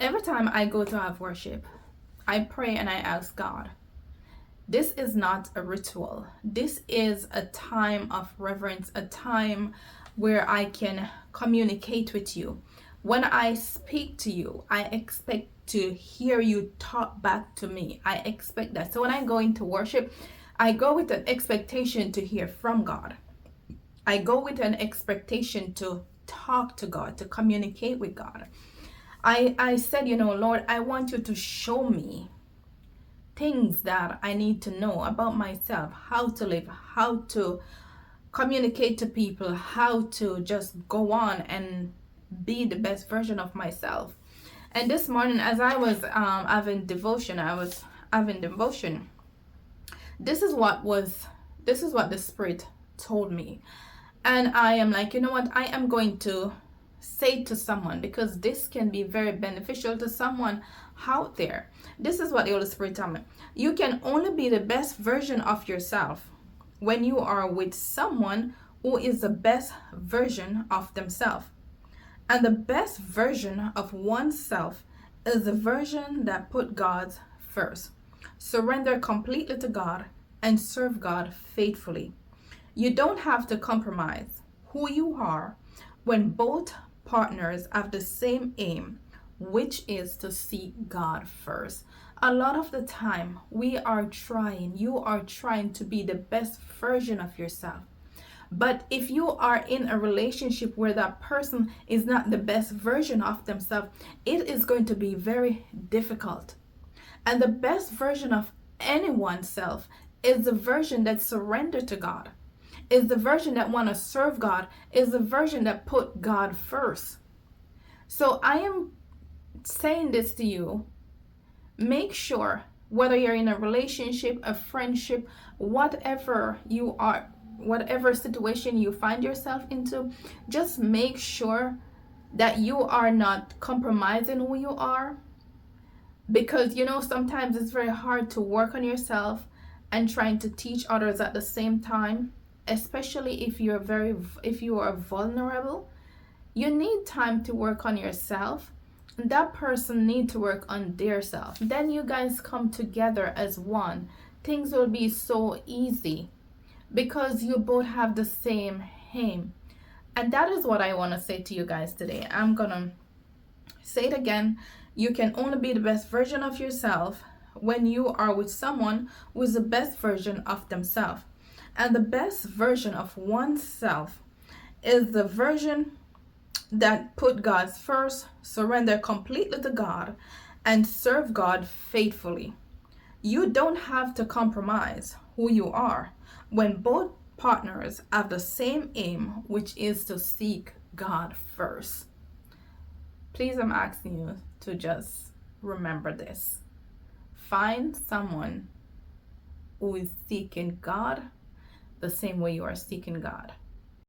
Every time I go to have worship, I pray and I ask God. This is not a ritual. This is a time of reverence, a time where I can communicate with you. When I speak to you, I expect to hear you talk back to me. I expect that. So when I go into worship, I go with an expectation to hear from God. I go with an expectation to talk to God, to communicate with God. I said, Lord, I want you to show me things that I need to know about myself, how to live, how to communicate to people, how to just go on and be the best version of myself. And this morning, as I was having devotion, This is what the Spirit told me. And I am like, you know what? I am going to say to someone, because this can be very beneficial to someone out there. This is what the Holy Spirit told me. You can only be the best version of yourself when you are with someone who is the best version of themselves. And the best version of oneself is the version that put God first. Surrender completely to God and serve God faithfully. You don't have to compromise who you are when both partners have the same aim, which is to seek God first. A lot of the time, you are trying to be the best version of yourself. But if you are in a relationship where that person is not the best version of themselves, it is going to be very difficult. And the best version of anyone's self is the version that surrendered to God, is the version that want to serve God, is the version that put God first. So I am saying this to you. Make sure, whether you're in a relationship, a friendship, whatever you are, whatever situation you find yourself into, just make sure that you are not compromising who you are. Because sometimes it's very hard to work on yourself and trying to teach others at the same time, especially if you are vulnerable. You need time to work on yourself. That person need to work on their self. Then you guys come together as one. Things will be so easy because you both have the same aim. And that is what I want to say to you guys today. I'm gonna say it again. You can only be the best version of yourself when you are with someone who is the best version of themselves. And the best version of oneself is the version that put God first, surrender completely to God, and serve God faithfully. You don't have to compromise who you are when both partners have the same aim, which is to seek God first. Please, I'm asking you to just remember this. Find someone who is seeking God the same way you are seeking God.